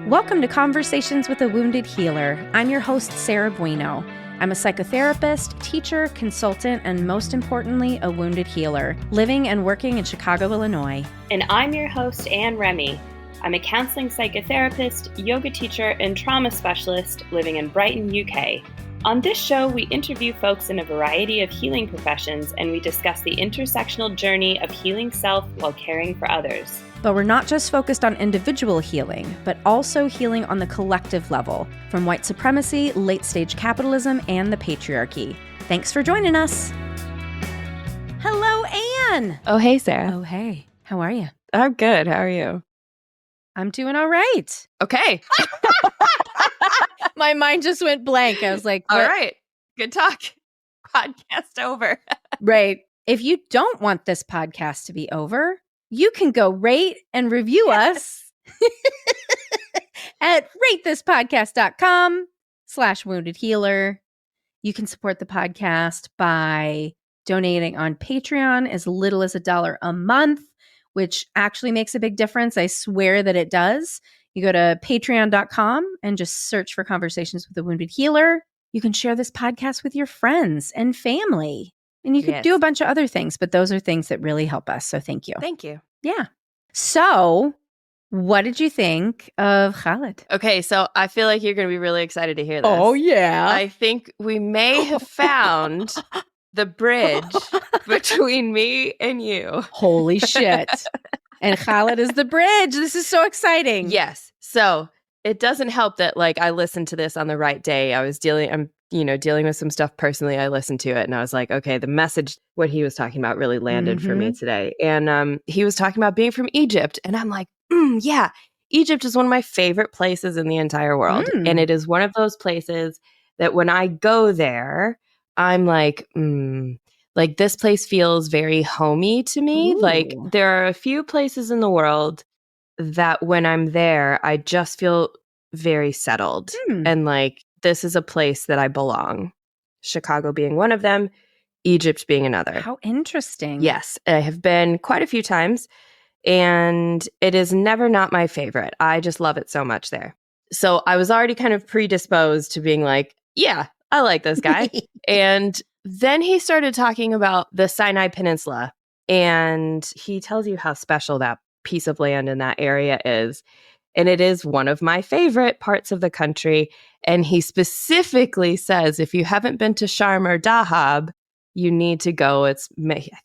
Welcome to Conversations with a Wounded Healer. I'm your host, Sarah Bueno. I'm a psychotherapist, teacher, consultant, and most importantly, a wounded healer, living and working in Chicago, Illinois. And I'm your host, Anne Remy. I'm a counseling psychotherapist, yoga teacher, and trauma specialist living in Brighton, UK. On this show, we interview folks in a variety of healing professions, and we discuss the intersectional journey of healing self while caring for others. But we're not just focused on individual healing, but also healing on the collective level, from white supremacy, late-stage capitalism, and the patriarchy. Thanks for joining us. Hello, Anne. Oh, hey, Sarah. Oh, hey. How are you? I'm good. How are you? I'm doing all right. Okay. My mind just went blank. I was like, all right. Good talk. Podcast over. Right. If you don't want this podcast to be over, you can go rate and review us at ratethispodcast.com/woundedhealer. You can support the podcast by donating on Patreon as little as $1 a month, which actually makes a big difference. I swear that it does. You go to patreon.com and just search for Conversations with a Wounded Healer. You can share this podcast with your friends and family. And you could do a bunch of other things, but those are things that really help us. So thank you. Thank you. Yeah. So what did you think of Khaled? Okay, so I feel like you're going to be really excited to hear this. Oh, yeah. I think we may have found the bridge between me and you. Holy shit. And Khaled is the bridge. This is so exciting. Yes. So it doesn't help that I listened to this on the right day. I'm dealing with some stuff personally. I listened to it and I was like, okay, the message, what he was talking about really landed for me today. And he was talking about being from Egypt. And I'm like, yeah, Egypt is one of my favorite places in the entire world. And it is one of those places that when I go there, I'm like, this place feels very homey to me. Ooh. Like there are a few places in the world that when I'm there, I just feel very settled. And this is a place that I belong. Chicago being one of them, Egypt being another. How interesting. Yes, I have been quite a few times, and it is never not my favorite. I just love it so much there. So I was already kind of predisposed to being like, yeah, I like this guy. And then he started talking about the Sinai Peninsula, and he tells you how special that piece of land in that area is. And it is one of my favorite parts of the country. And he specifically says, if you haven't been to Sharm or Dahab, you need to go. I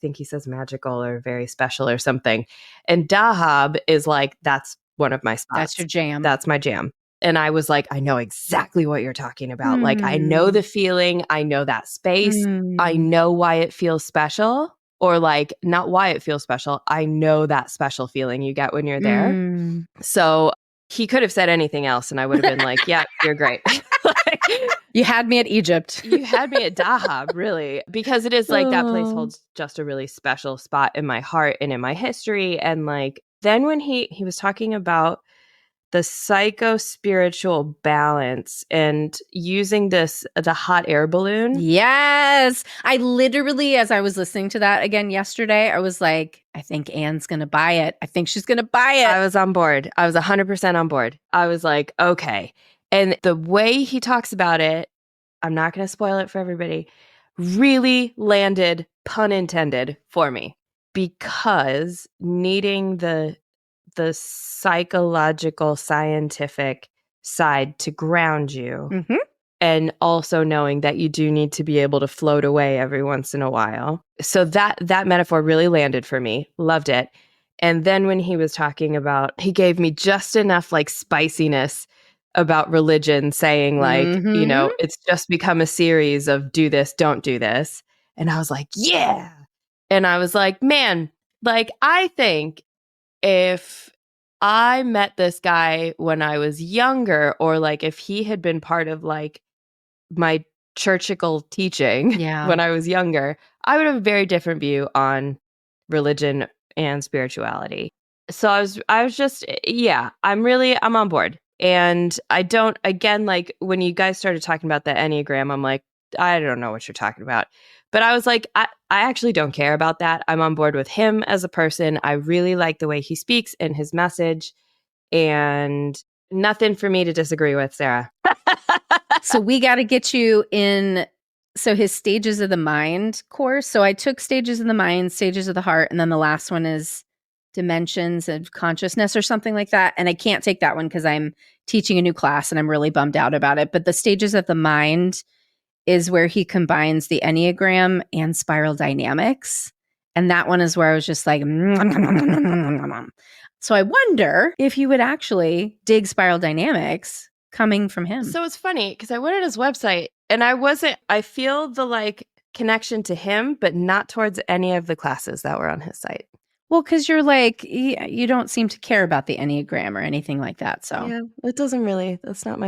think he says magical or very special or something. And Dahab is that's one of my spots. That's your jam. That's my jam. And I was like, I know exactly what you're talking about. I know the feeling. I know that space. I know why it feels special. Or not why it feels special. I know that special feeling you get when you're there. So he could have said anything else and I would have been like, yeah, you're great. You had me at Egypt. You had me at Dahab, really. Because it is that place holds just a really special spot in my heart and in my history. And then when he was talking about the psycho-spiritual balance and using the hot air balloon. Yes. I literally, as I was listening to that again yesterday, I was like, I think Anne's going to buy it. I think she's going to buy it. I was on board. I was 100% on board. I was like, okay. And the way he talks about it, I'm not going to spoil it for everybody, really landed, pun intended, for me. Because needing the psychological, scientific side to ground you. And also knowing that you do need to be able to float away every once in a while. So that metaphor really landed for me. Loved it. And then when he was talking about, he gave me just enough spiciness about religion, saying it's just become a series of do this, don't do this. And I was like, yeah. And I was like, man, I think if I met this guy when I was younger, or if he had been part of my churchical teaching when I was younger, I would have a very different view on religion and spirituality. So I was just, yeah, I'm on board. And I don't, again, when you guys started talking about the Enneagram, I'm like, I don't know what you're talking about. But I was like, I actually don't care about that. I'm on board with him as a person. I really like the way he speaks and his message. And Nothing for me to disagree with, Sarah. So we got to get you in. So his Stages of the Mind course. So I took Stages of the Mind, Stages of the Heart, and then the last one is Dimensions of Consciousness or something like that. And I can't take that one because I'm teaching a new class and I'm really bummed out about it. But the Stages of the Mind is where he combines the Enneagram and spiral dynamics. And that one is where I was just like, so I wonder if you would actually dig spiral dynamics coming from him. So it's funny because I went on his website and I feel the connection to him, but not towards any of the classes that were on his site. Well, because you're like, you don't seem to care about the Enneagram or anything like that. So yeah, it doesn't really, that's not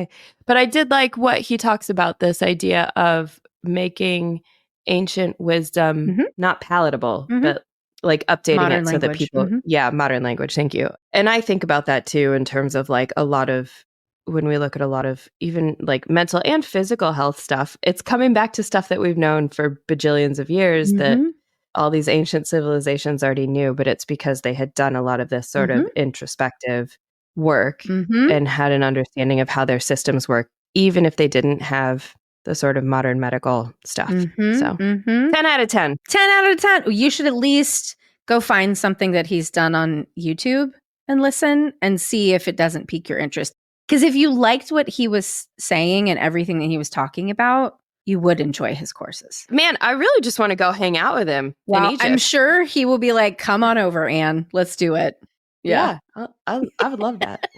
but I did like what he talks about, this idea of making ancient wisdom not palatable, but like updating modern it language. So that people, modern language. Thank you. And I think about that too, in terms of like a lot of, when we look at a lot of even like mental and physical health stuff, it's coming back to stuff that we've known for bajillions of years that all these ancient civilizations already knew, but it's because they had done a lot of this sort of introspective work and had an understanding of how their systems work, even if they didn't have the sort of modern medical stuff. So 10 out of 10. 10 out of 10. You should at least go find something that he's done on YouTube and listen and see if it doesn't pique your interest. Because if you liked what he was saying and everything that he was talking about, you would enjoy his courses. Man, I really just want to go hang out with him in Egypt. I'm sure he will be like, come on over, Anne. Let's do it. Yeah. I would love that.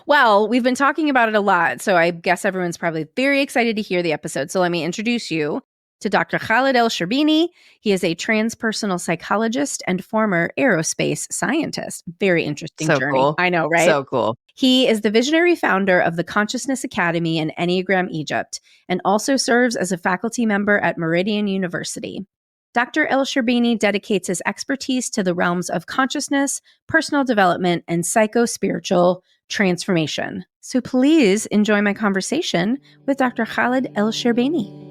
Well, we've been talking about it a lot, so I guess everyone's probably very excited to hear the episode. So let me introduce you to Dr. Khaled ElSherbini. He is a transpersonal psychologist and former aerospace scientist. Very interesting journey. Cool. I know, right? So cool. He is the visionary founder of the Consciousness Academy in Enneagram Egypt and also serves as a faculty member at Meridian University. Dr. ElSherbini dedicates his expertise to the realms of consciousness, personal development, and psycho-spiritual transformation. So please enjoy my conversation with Dr. Khaled ElSherbini.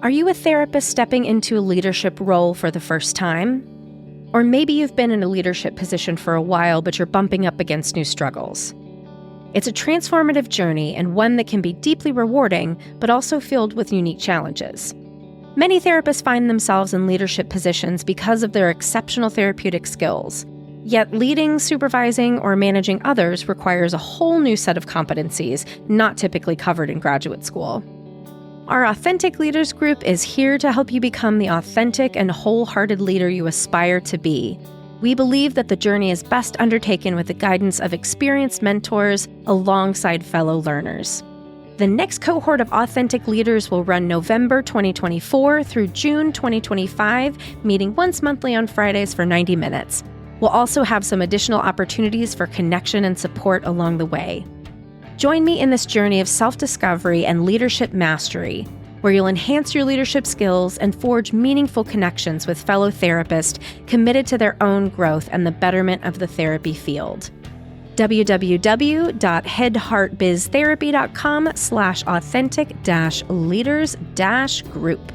Are you a therapist stepping into a leadership role for the first time? Or maybe you've been in a leadership position for a while, but you're bumping up against new struggles. It's a transformative journey and one that can be deeply rewarding, but also filled with unique challenges. Many therapists find themselves in leadership positions because of their exceptional therapeutic skills. Yet leading, supervising, or managing others requires a whole new set of competencies not typically covered in graduate school. Our Authentic Leaders group is here to help you become the authentic and wholehearted leader you aspire to be. We believe that the journey is best undertaken with the guidance of experienced mentors alongside fellow learners. The next cohort of Authentic Leaders will run November 2024 through June 2025, meeting once monthly on Fridays for 90 minutes. We'll also have some additional opportunities for connection and support along the way. Join me in this journey of self-discovery and leadership mastery, where you'll enhance your leadership skills and forge meaningful connections with fellow therapists committed to their own growth and the betterment of the therapy field. www.headheartbiztherapy.com/authentic-leaders-group.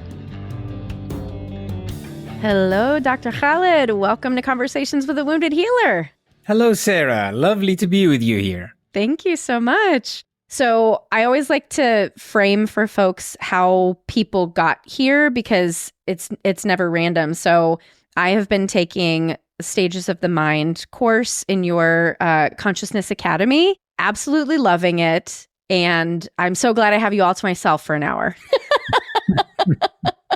Hello, Dr. Khaled. Welcome to Conversations with a Wounded Healer. Hello, Sarah. Lovely to be with you here. Thank you so much. So I always like to frame for folks how people got here because it's never random. So I have been taking Stages of the Mind course in your Consciousness Academy. Absolutely loving it. And I'm so glad I have you all to myself for an hour.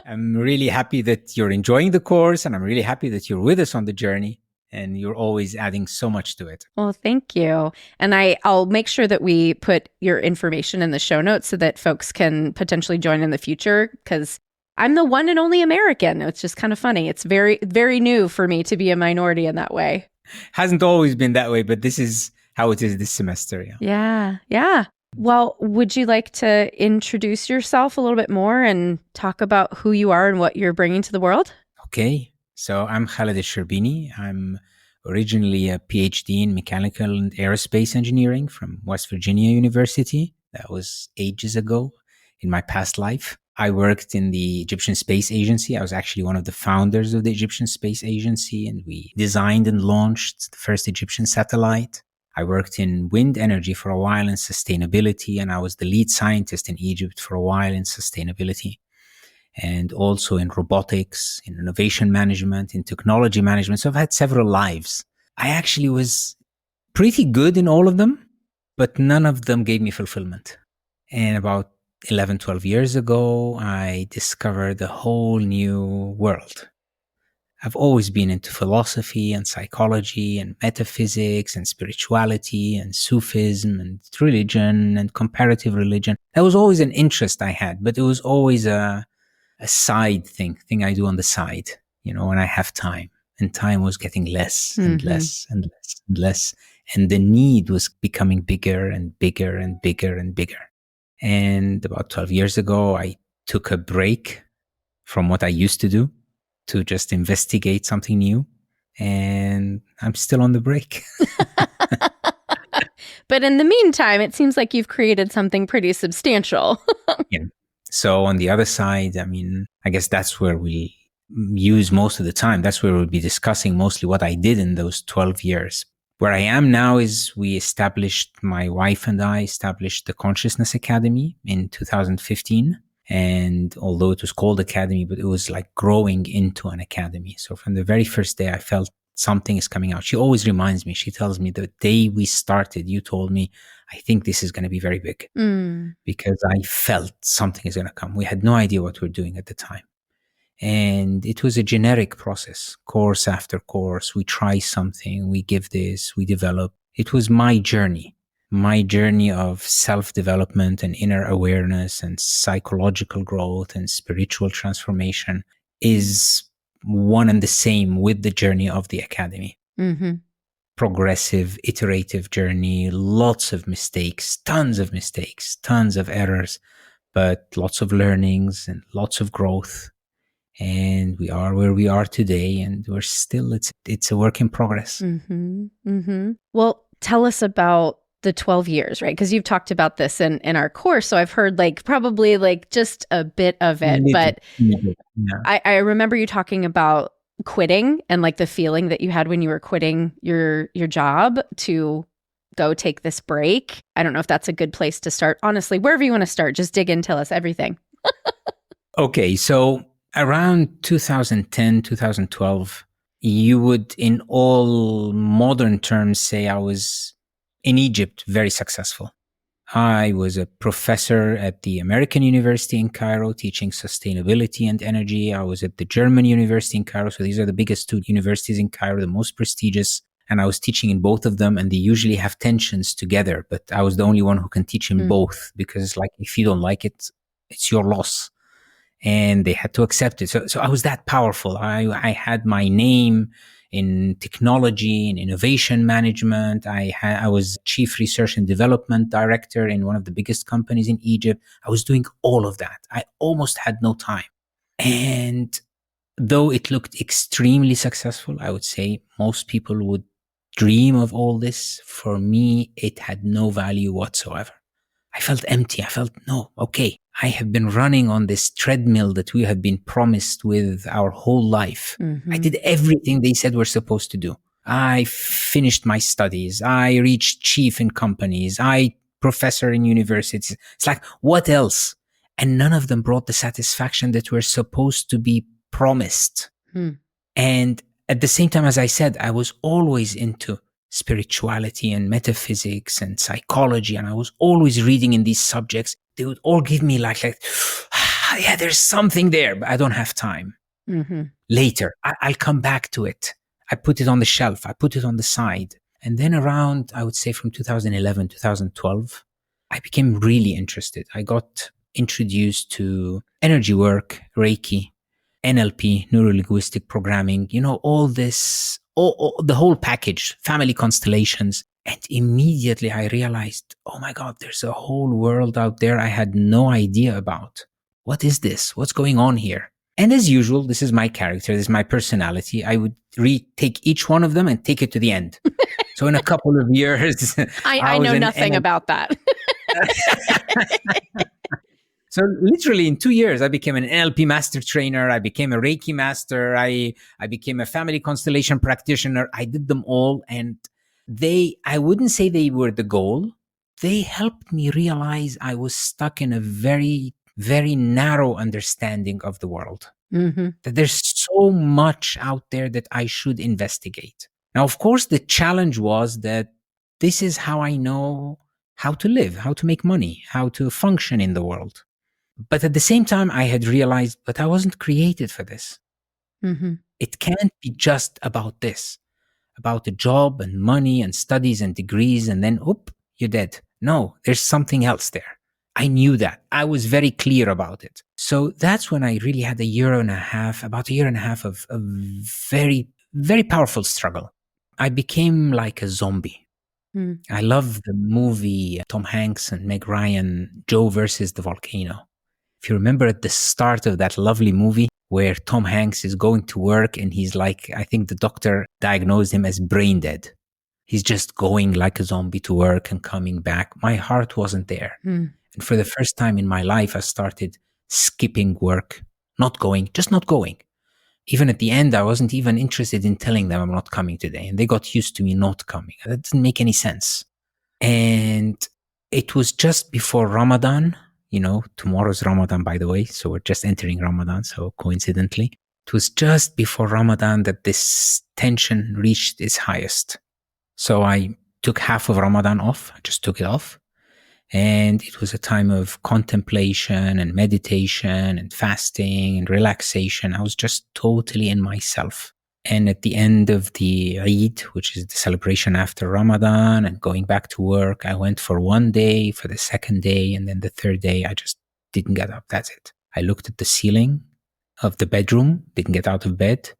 I'm really happy that you're enjoying the course, and I'm really happy that you're with us on the journey, and you're always adding so much to it. Well, thank you. And I'll make sure that we put your information in the show notes so that folks can potentially join in the future, because I'm the one and only American. It's just kind of funny. It's very, very new for me to be a minority in that way. Hasn't always been that way, but this is how it is this semester. Yeah. Well, would you like to introduce yourself a little bit more and talk about who you are and what you're bringing to the world? Okay. So I'm Khaled ElSherbini. I'm originally a PhD in mechanical and aerospace engineering from West Virginia University. That was ages ago in my past life. I worked in the Egyptian Space Agency. I was actually one of the founders of the Egyptian Space Agency, and we designed and launched the first Egyptian satellite. I worked in wind energy for a while in sustainability, and I was the lead scientist in Egypt for a while in sustainability, and also in robotics, in innovation management, in technology management. So I've had several lives. I actually was pretty good in all of them, but none of them gave me fulfillment. And about 11, 12 years ago, I discovered a whole new world. I've always been into philosophy and psychology and metaphysics and spirituality and Sufism and religion and comparative religion. That was always an interest I had, but it was always a side thing I do on the side, when I have time. And time was getting less and less and less and less. And the need was becoming bigger and bigger and bigger and bigger. And about 12 years ago, I took a break from what I used to do to just investigate something new. And I'm still on the break. But in the meantime, it seems like you've created something pretty substantial. Yeah. So on the other side, I guess that's where we use most of the time. That's where we'll be discussing mostly what I did in those 12 years. Where I am now is my wife and I established the Consciousness Academy in 2015. And although it was called Academy, but it was like growing into an academy. So from the very first day, I felt something is coming out. She always reminds me, she tells me the day we started, you told me, I think this is going to be very big because I felt something is going to come. We had no idea what we were doing at the time. And it was a generic process, course after course. We try something, we give this, we develop. It was my journey of self-development and inner awareness and psychological growth and spiritual transformation is one and the same with the journey of the academy. Progressive, iterative journey, lots of mistakes, tons of errors, but lots of learnings and lots of growth. And we are where we are today, and we're still, it's a work in progress. Well, tell us about the 12 years, right? Because you've talked about this in our course. So I've heard probably just a bit of it, but yeah. I remember you talking about quitting and the feeling that you had when you were quitting your job to go take this break. I don't know if that's a good place to start. Honestly, wherever you want to start, just dig in, tell us everything. Okay, so around 2010, 2012, you would, in all modern terms, say I was in Egypt very successful. I was a professor at the American University in Cairo teaching sustainability and energy. I was at the German University in Cairo. So these are the biggest two universities in Cairo, the most prestigious. And I was teaching in both of them, and they usually have tensions together. But I was the only one who can teach in both because if you don't like it, it's your loss. And they had to accept it. So I was that powerful. I had my name in technology and innovation management. I was chief research and development director in one of the biggest companies in Egypt. I was doing all of that. I almost had no time. And though it looked extremely successful, I would say most people would dream of all this. For me, it had no value whatsoever. I felt empty. I felt, no, okay, I have been running on this treadmill that we have been promised with our whole life. I did everything they said we're supposed to do. I finished my studies. I reached chief in companies. I professor in universities. It's what else? And none of them brought the satisfaction that we're supposed to be promised. And at the same time, as I said, I was always into spirituality and metaphysics and psychology, and I was always reading in these subjects. They would all give me yeah, there's something there, but I don't have time. Later, I'll come back to it. I put it on the shelf. I put it on the side. And then around, I would say from 2011, 2012, I became really interested. I got introduced to energy work, Reiki, NLP, neuro-linguistic programming, all this, the whole package, family constellations. And immediately I realized, oh my God, there's a whole world out there I had no idea about. What is this? What's going on here? And as usual, this is my character, this is my personality. I would take each one of them and take it to the end. So in a couple of years, I know nothing about that. So literally in 2 years, I became an NLP master trainer. I became a Reiki master. I became a family constellation practitioner. I did them all. And I wouldn't say they were the goal. They helped me realize I was stuck in a very, very narrow understanding of the world. That there's so much out there that I should investigate. Now, of course, the challenge was that this is how I know how to live, how to make money, how to function in the world. But at the same time, I had realized, but I wasn't created for this. It can't be just about this, about a job and money and studies and degrees, and then, you're dead. No, there's something else there. I knew that. I was very clear about it. So that's when I really had about a year and a half of a very, very powerful struggle. I became like a zombie. I love the movie Tom Hanks and Meg Ryan, Joe versus the Volcano. If you remember at the start of that lovely movie where Tom Hanks is going to work and he's like, I think the doctor diagnosed him as brain dead. He's just going like a zombie to work and coming back. My heart wasn't there. And for the first time in my life, I started skipping work, just not going. Even at the end, I wasn't even interested in telling them I'm not coming today. And they got used to me not coming. That didn't make any sense. And it was just before Ramadan. Tomorrow's Ramadan, by the way. So we're just entering Ramadan. So coincidentally, it was just before Ramadan that this tension reached its highest. So I took half of Ramadan off. I just took it off. And it was a time of contemplation and meditation and fasting and relaxation. I was just totally in myself. And at the end of the Eid, which is the celebration after Ramadan, and going back to work, I went for one day, for the second day, and then the third day, I just didn't get up. That's it. I looked at the ceiling of the bedroom, didn't get out of bed,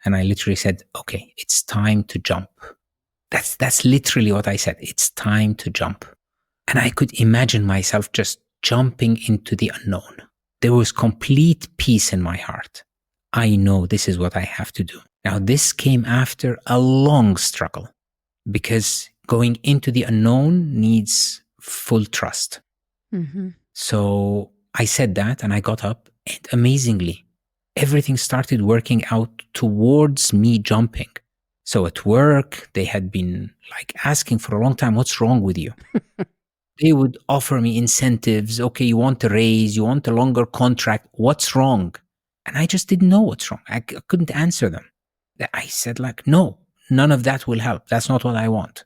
and I literally said, okay, it's time to jump. That's literally what I said. It's time to jump. And I could imagine myself just jumping into the unknown. There was complete peace in my heart. I know this is what I have to do. Now, this came after a long struggle because going into the unknown needs full trust. So I said that and I got up, and amazingly, everything started working out towards me jumping. So at work, they had been asking for a long time, what's wrong with you? They would offer me incentives. Okay, you want a raise, you want a longer contract. What's wrong? And I just didn't know what's wrong. I couldn't answer them. I said no, none of that will help. That's not what I want.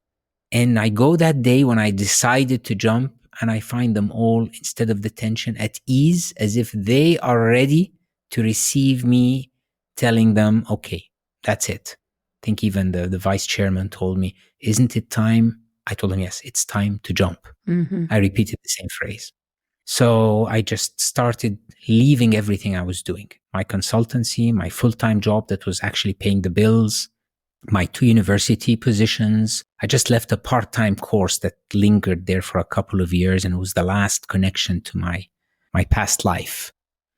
And I go that day when I decided to jump, and I find them all, instead of the tension, at ease, as if they are ready to receive me telling them, okay, that's it. I think even the vice chairman told me, isn't it time? I told him, yes, it's time to jump. I repeated the same phrase. So I just started leaving everything I was doing. My consultancy, my full-time job that was actually paying the bills, my 2 university positions. I just left a part-time course that lingered there for a couple of years, and it was the last connection to my past life.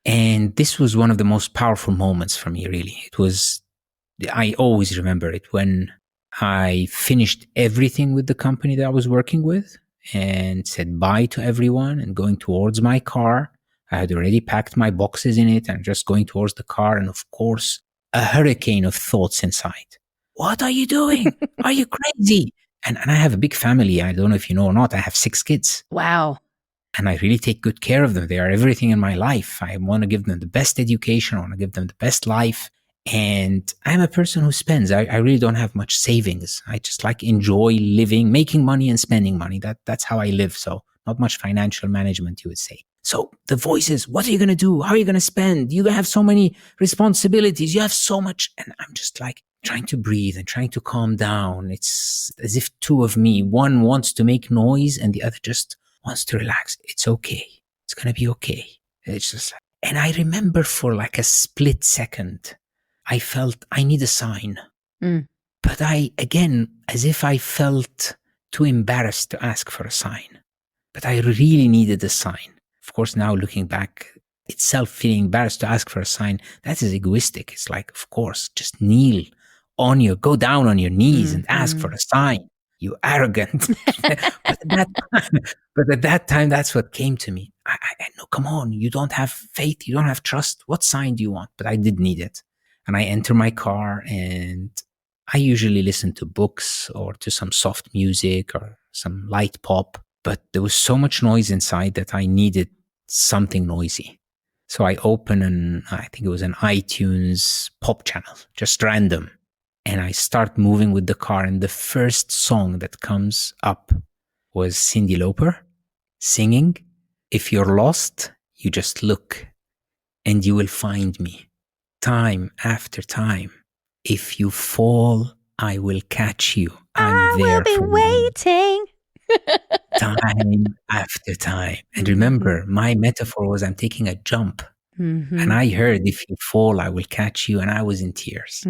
And this was one of the most powerful moments for me, really. I always remember it when I finished everything with the company that I was working with and said bye to everyone and going towards my car. I had already packed my boxes in it and just going towards the car. And of course, a hurricane of thoughts inside. What are you doing? Are you crazy? And I have a big family. I don't know if you know or not. I have 6 kids. Wow. And I really take good care of them. They are everything in my life. I want to give them the best education. I want to give them the best life. And I'm a person who spends. I really don't have much savings. I just enjoy living, making money and spending money. That's how I live. So not much financial management, you would say. So the voices, what are you going to do? How are you going to spend? You have so many responsibilities. You have so much. And I'm just trying to breathe and trying to calm down. It's as if 2 of me, one wants to make noise and the other just wants to relax. It's okay. It's going to be okay. It's just, and I remember for a split second, I felt I need a sign. But as if I felt too embarrassed to ask for a sign. But I really needed a sign. Of course, now looking back, itself feeling embarrassed to ask for a sign, that is egoistic. It's of course, just go down on your knees and ask for a sign. You arrogant. But at that time, that's what came to me. I know, come on, you don't have faith, you don't have trust. What sign do you want? But I did need it. And I enter my car and I usually listen to books or to some soft music or some light pop, but there was so much noise inside that I needed something noisy. So I open I think it was an iTunes pop channel, just random. And I start moving with the car. And the first song that comes up was Cyndi Lauper singing, "If you're lost, you just look and you will find me. Time after time. If you fall, I will catch you. I'm there I will be waiting. time after time." And remember, my metaphor was I'm taking a jump. And I heard, "If you fall, I will catch you." And I was in tears.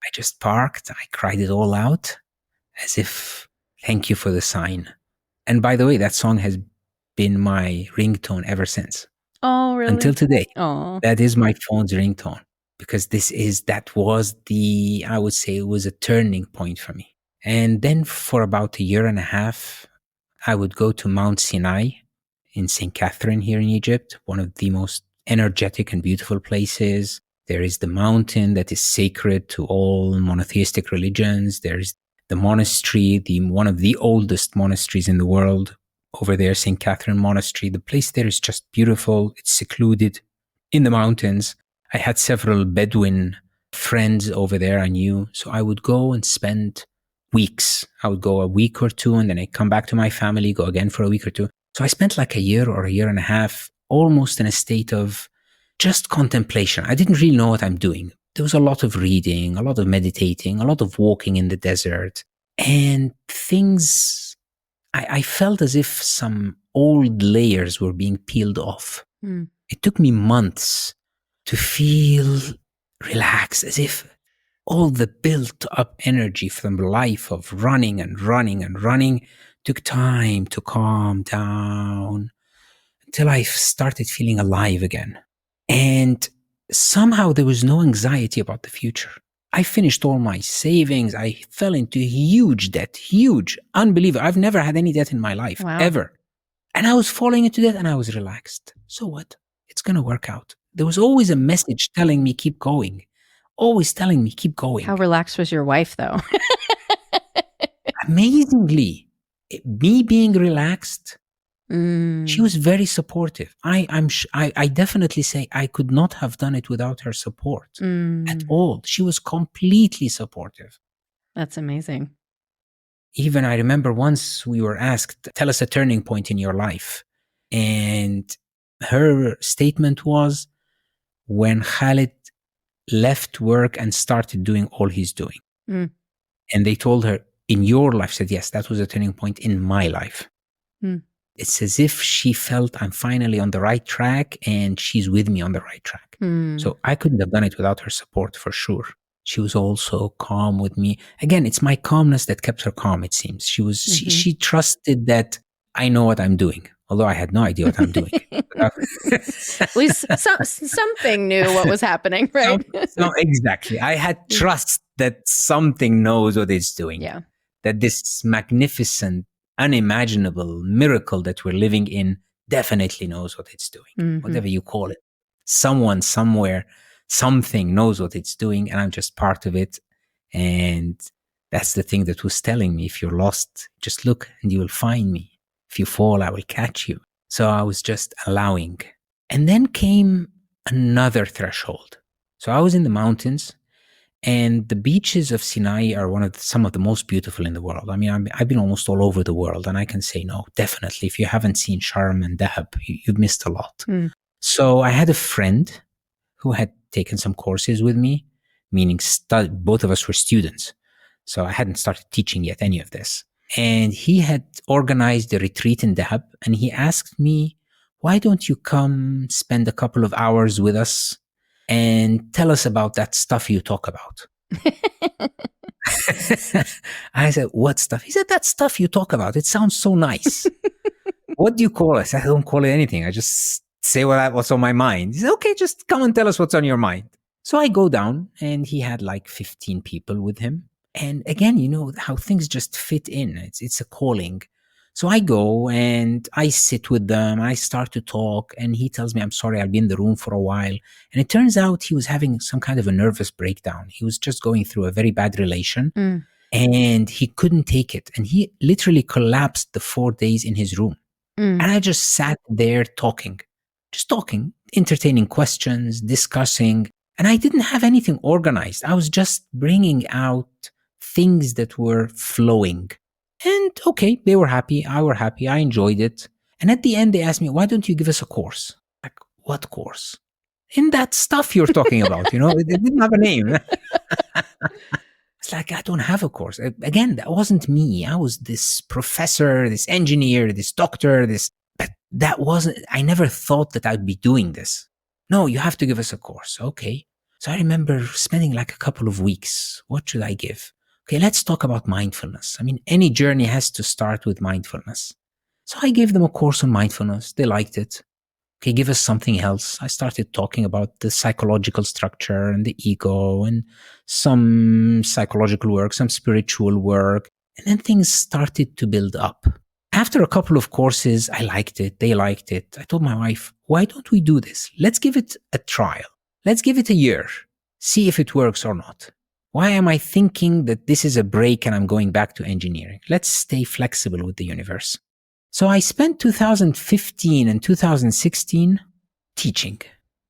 I just parked. I cried it all out as if, thank you for the sign. And by the way, that song has been my ringtone ever since. Oh, really? Until today. Oh, That is my phone's ringtone, because I would say it was a turning point for me. And then for about a year and a half, I would go to Mount Sinai in St. Catherine here in Egypt, one of the most energetic and beautiful places. There is the mountain that is sacred to all monotheistic religions. There's the monastery, one of the oldest monasteries in the world over there, St. Catherine Monastery. The place there is just beautiful. It's secluded in the mountains. I had several Bedouin friends over there I knew. So I would go and spend weeks. I would go a week or two, and then I'd come back to my family, go again for a week or two. So I spent like a year or a year and a half almost in a state of just contemplation. I didn't really know what I'm doing. There was a lot of reading, a lot of meditating, a lot of walking in the desert, and things, I felt as if some old layers were being peeled off. It took me months to feel relaxed, as if all the built up energy from the life of running and running and running took time to calm down until I started feeling alive again. And somehow there was no anxiety about the future. I finished all my savings. I fell into huge debt, huge, unbelievable. I've never had any debt in my life, ever. And I was falling into debt and I was relaxed. So what? It's going to work out. There was always a message telling me, keep going. Always telling me, keep going. How relaxed was your wife, though? Amazingly, me being relaxed, she was very supportive. I definitely say I could not have done it without her support at all. She was completely supportive. That's amazing. Even I remember once we were asked, tell us a turning point in your life. And her statement was when Khaled left work and started doing all he's doing. And they told her, in your life? Said, yes, that was a turning point in my life. It's as if she felt I'm finally on the right track and she's with me on the right track. So I couldn't have done it without her support for sure. She was also calm with me. Again, it's my calmness that kept her calm, it seems. She trusted that I know what I'm doing, although I had no idea what I'm doing. At least something knew what was happening, right? No, exactly. I had trust that something knows what it's doing. Yeah. That this magnificent, unimaginable miracle that we're living in definitely knows what it's doing, whatever you call it. Someone, somewhere, something knows what it's doing, and I'm just part of it. And that's the thing that was telling me, if you're lost, just look and you will find me. If you fall, I will catch you. So I was just allowing. And then came another threshold. So I was in the mountains, and the beaches of Sinai are some of the most beautiful in the world. I mean, I've been almost all over the world, and I can say no, definitely. If you haven't seen Sharm and Dahab, you've missed a lot. So I had a friend who had taken some courses with me, meaning both of us were students. So I hadn't started teaching yet any of this. And he had organized a retreat in Dahab, and he asked me, why don't you come spend a couple of hours with us and tell us about that stuff you talk about? I said, what stuff? He said, that stuff you talk about. It sounds so nice. What do you call it? I don't call it anything. I just say what's on my mind. He said, okay, just come and tell us what's on your mind. So I go down, and he had like 15 people with him. And again, you know how things just fit in. It's a calling. So I go and I sit with them. I start to talk, and he tells me, I'm sorry, I'll be in the room for a while. And it turns out he was having some kind of a nervous breakdown. He was just going through a very bad relation and he couldn't take it. And he literally collapsed the 4 days in his room. And I just sat there talking, entertaining questions, discussing. And I didn't have anything organized. I was just bringing out things that were flowing. And okay, they were happy. I were happy. I enjoyed it. And at the end, they asked me, why don't you give us a course? Like, what course? In that stuff you're talking about, it didn't have a name. It's like, I don't have a course. Again, that wasn't me. I was this professor, this engineer, this doctor, but that wasn't, I never thought that I'd be doing this. No, you have to give us a course. Okay. So I remember spending like a couple of weeks. What should I give? Okay, let's talk about mindfulness. I mean, any journey has to start with mindfulness. So I gave them a course on mindfulness. They liked it. Okay, give us something else. I started talking about the psychological structure and the ego and some psychological work, some spiritual work. And then things started to build up. After a couple of courses, I liked it. They liked it. I told my wife, why don't we do this? Let's give it a trial. Let's give it a year. See if it works or not. Why am I thinking that this is a break and I'm going back to engineering? Let's stay flexible with the universe. So I spent 2015 and 2016 teaching.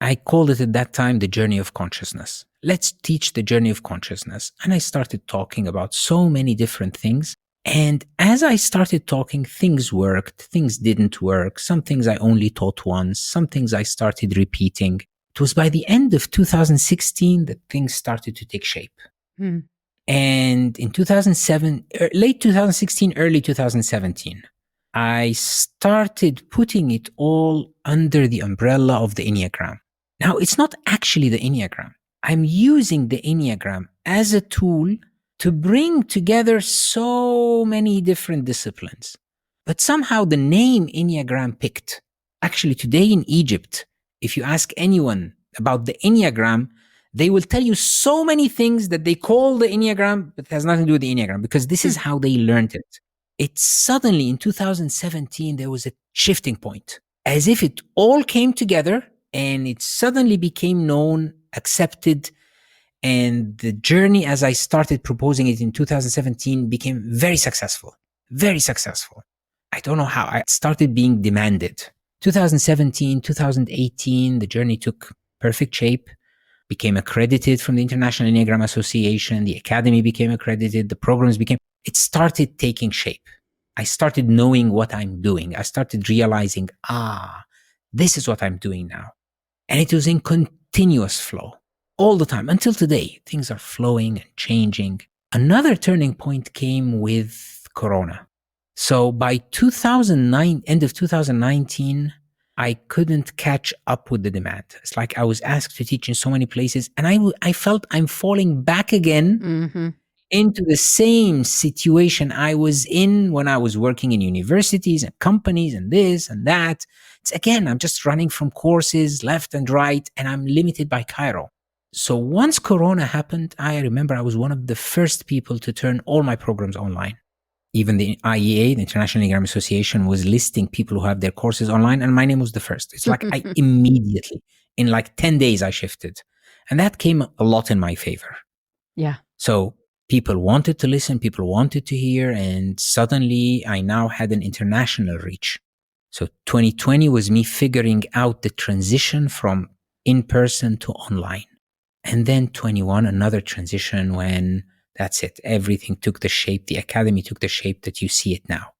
I called it at that time the journey of consciousness. Let's teach the journey of consciousness. And I started talking about so many different things. And as I started talking, things worked, things didn't work. Some things I only taught once, some things I started repeating. It was by the end of 2016 that things started to take shape. And in 2007, late 2016, early 2017, I started putting it all under the umbrella of the Enneagram. Now, it's not actually the Enneagram. I'm using the Enneagram as a tool to bring together so many different disciplines. But somehow the name Enneagram picked. Actually, today in Egypt, if you ask anyone about the Enneagram, they will tell you so many things that they call the Enneagram, but it has nothing to do with the Enneagram, because this is how they learned it. It's suddenly in 2017, there was a shifting point, as if it all came together and it suddenly became known, accepted. And the journey, as I started proposing it in 2017, became very successful, very successful. I don't know how. I started being demanded. 2017, 2018, the journey took perfect shape, became accredited from the International Enneagram Association. The academy became accredited. The programs it started taking shape. I started knowing what I'm doing. I started realizing, this is what I'm doing now. And it was in continuous flow all the time until today. Things are flowing and changing. Another turning point came with Corona. So by 2009, end of 2019, I couldn't catch up with the demand. It's like I was asked to teach in so many places, and I felt I'm falling back again into the same situation I was in when I was working in universities and companies and this and that. It's again, I'm just running from courses left and right, and I'm limited by Cairo. So once Corona happened, I remember I was one of the first people to turn all my programs online. Even the IEA, the International Enneagram Association, was listing people who have their courses online, and my name was the first. It's like I immediately, in like 10 days, I shifted. And that came a lot in my favor. Yeah. So people wanted to listen, people wanted to hear, and suddenly I now had an international reach. So 2020 was me figuring out the transition from in-person to online. And then 21, another transition when that's it. Everything took the shape. The academy took the shape that you see it now.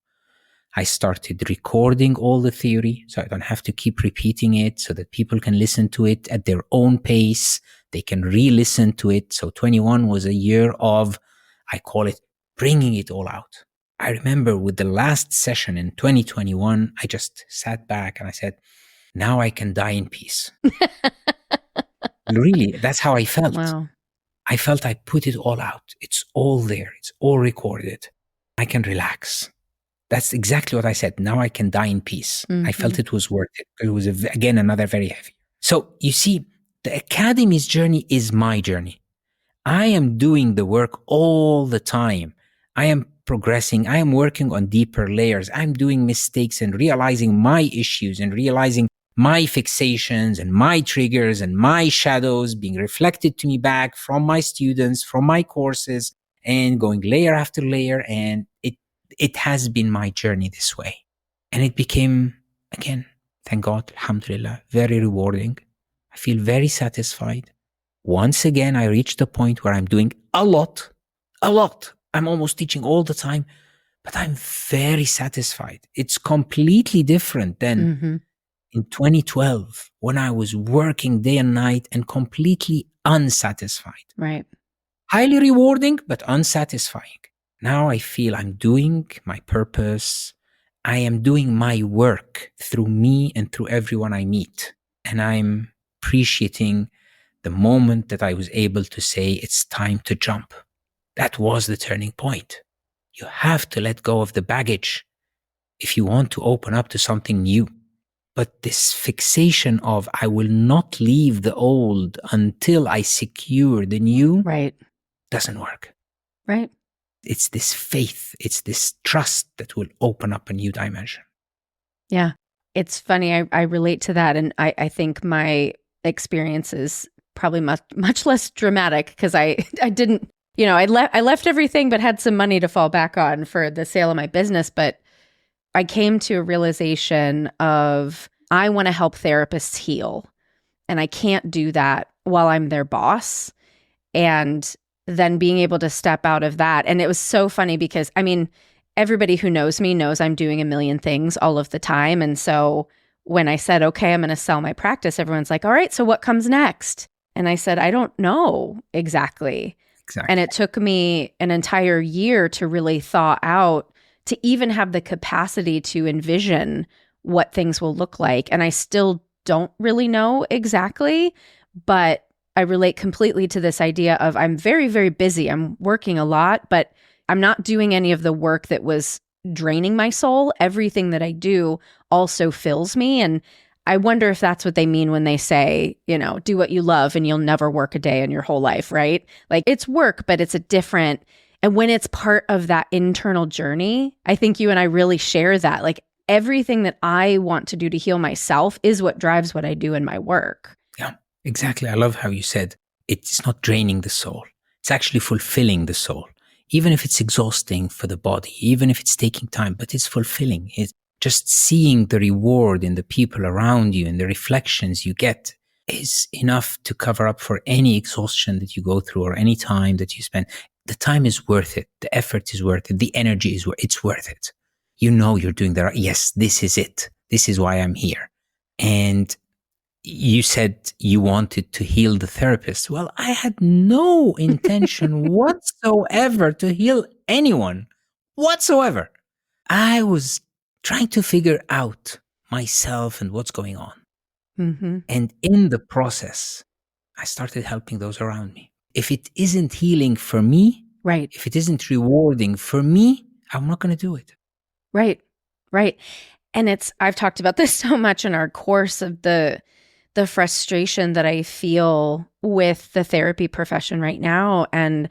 I started recording all the theory, so I don't have to keep repeating it, so that people can listen to it at their own pace. They can re-listen to it. So 21 was a year of, I call it, bringing it all out. I remember with the last session in 2021, I just sat back and I said, now I can die in peace. Really, that's how I felt. Wow. I felt I put it all out. It's all there. It's all recorded. I can relax. That's exactly what I said. Now I can die in peace. I felt it was worth it. It was, again, another very heavy. So you see, the academy's journey is my journey. I am doing the work all the time. I am progressing. I am working on deeper layers. I'm doing mistakes and realizing my issues and realizing my fixations and my triggers and my shadows being reflected to me back from my students, from my courses, and going layer after layer. And it has been my journey this way. And it became, again, thank God, alhamdulillah, very rewarding. I feel very satisfied. Once again, I reached a point where I'm doing a lot. I'm almost teaching all the time, but I'm very satisfied. It's completely different than in 2012 when I was working day and night and completely unsatisfied. Right. Highly rewarding, but unsatisfying. Now I feel I'm doing my purpose. I am doing my work through me and through everyone I meet. And I'm appreciating the moment that I was able to say it's time to jump. That was the turning point. You have to let go of the baggage if you want to open up to something new. But this fixation of I will not leave the old until I secure the new, right, doesn't work. Right. It's this faith, it's this trust that will open up a new dimension. Yeah. It's funny. I relate to that. And I think my experience is probably much less dramatic because I didn't, I left everything but had some money to fall back on for the sale of my business. But I came to a realization of I want to help therapists heal. And I can't do that while I'm their boss. And then being able to step out of that. And it was so funny because, everybody who knows me knows I'm doing a million things all of the time. And so when I said, okay, I'm going to sell my practice, everyone's like, all right, so what comes next? And I said, I don't know exactly. And it took me an entire year to really thaw out, to even have the capacity to envision what things will look like. And I still don't really know exactly, but I relate completely to this idea of I'm very, very busy. I'm working a lot, but I'm not doing any of the work that was draining my soul. Everything that I do also fills me. And I wonder if that's what they mean when they say, do what you love and you'll never work a day in your whole life, right? Like it's work, but it's a different, and when it's part of that internal journey, I think you and I really share that. Like everything that I want to do to heal myself is what drives what I do in my work. Yeah. Exactly. I love how you said it's not draining the soul. It's actually fulfilling the soul. Even if it's exhausting for the body, even if it's taking time, but it's fulfilling. It's just seeing the reward in the people around you and the reflections you get is enough to cover up for any exhaustion that you go through or any time that you spend. The time is worth it. The effort is worth it. The energy is it's worth it. You're doing the right. Yes, this is it. This is why I'm here. And you said you wanted to heal the therapist. Well, I had no intention whatsoever to heal anyone whatsoever. I was trying to figure out myself and what's going on. Mm-hmm. And in the process, I started helping those around me. If it isn't healing for me, right, if it isn't rewarding for me, I'm not going to do it. Right. And I've talked about this so much in our course of the frustration that I feel with the therapy profession right now. And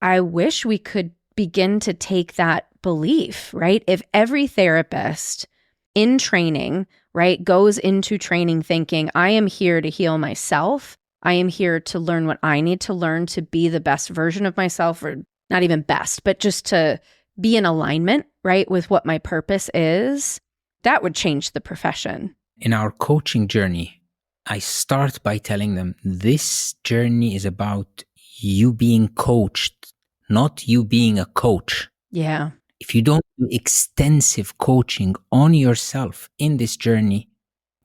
I wish we could begin to take that belief, right? If every therapist in training, right, goes into training thinking, I am here to heal myself. I am here to learn what I need to learn to be the best version of myself, or not even best, but just to be in alignment, right, with what my purpose is, that would change the profession. In our coaching journey, I start by telling them this journey is about you being coached, not you being a coach. Yeah. If you don't do extensive coaching on yourself in this journey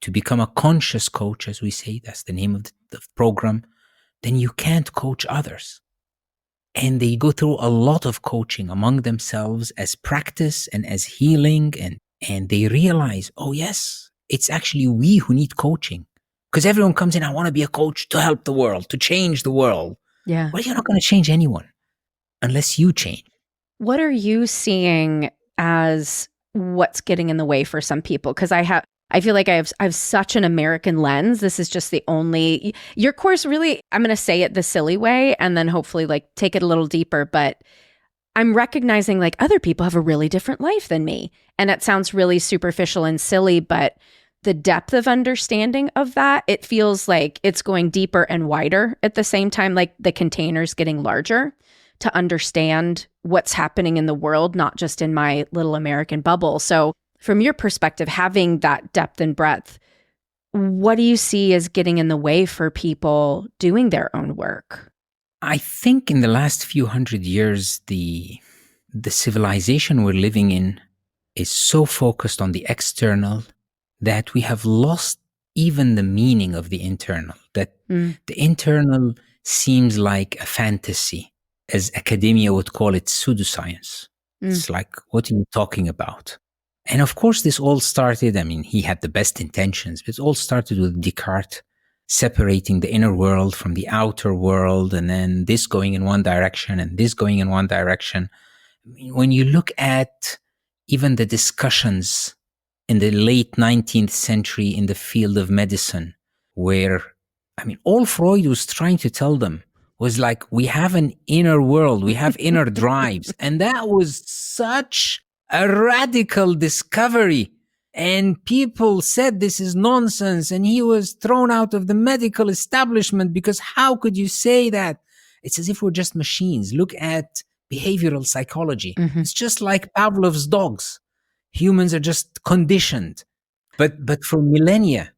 to become a conscious coach, as we say, that's the name of the program, then you can't coach others. And they go through a lot of coaching among themselves as practice and as healing. And they realize, oh yes, it's actually we who need coaching. Because everyone comes in, I want to be a coach to help the world, to change the world. Yeah. Well, you're not going to change anyone unless you change. What are you seeing as what's getting in the way for some people? Because I feel like I have such an American lens. This is just your course really, I'm going to say it the silly way and then hopefully like take it a little deeper. But I'm recognizing like other people have a really different life than me. And it sounds really superficial and silly, but the depth of understanding of that, it feels like it's going deeper and wider at the same time, like the container's getting larger to understand what's happening in the world, not just in my little American bubble. So from your perspective, having that depth and breadth, what do you see as getting in the way for people doing their own work? I think in the last few hundred years, the civilization we're living in is so focused on the external that we have lost even the meaning of the internal, that the internal seems like a fantasy, as academia would call it, pseudoscience. It's like, what are you talking about? And of course, this all started, I mean, he had the best intentions, but it all started with Descartes separating the inner world from the outer world, and then this going in one direction and this going in one direction. I mean, when you look at even the discussions in the late 19th century in the field of medicine, where, I mean, all Freud was trying to tell them was like, we have an inner world, we have inner drives. And that was such a radical discovery. And people said this is nonsense. And he was thrown out of the medical establishment because how could you say that? It's as if we're just machines. Look at behavioral psychology. It's just like Pavlov's dogs. Humans are just conditioned. But for millennia,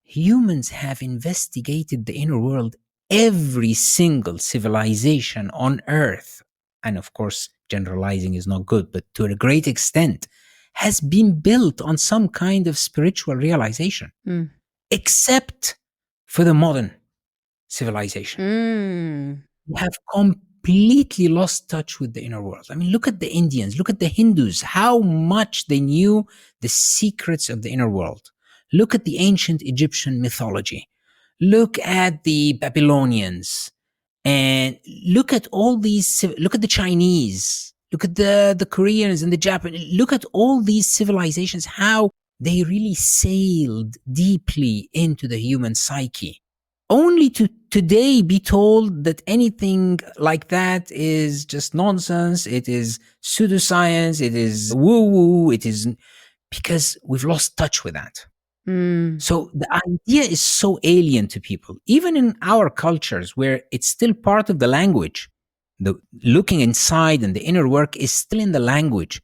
humans have investigated the inner world. Every single civilization on Earth, and of course, generalizing is not good, but to a great extent, has been built on some kind of spiritual realization, except for the modern civilization. We have completely lost touch with the inner world. I mean, look at the Indians, look at the Hindus, how much they knew the secrets of the inner world. Look at the ancient Egyptian mythology. Look at the Babylonians, and look at all these, look at the Chinese, look at the Koreans and the Japanese, look at all these civilizations, how they really sailed deeply into the human psyche, only to today be told that anything like that is just nonsense, it is pseudoscience, it is woo-woo, it is, because we've lost touch with that. So the idea is so alien to people, even in our cultures where it's still part of the language. The looking inside and the inner work is still in the language,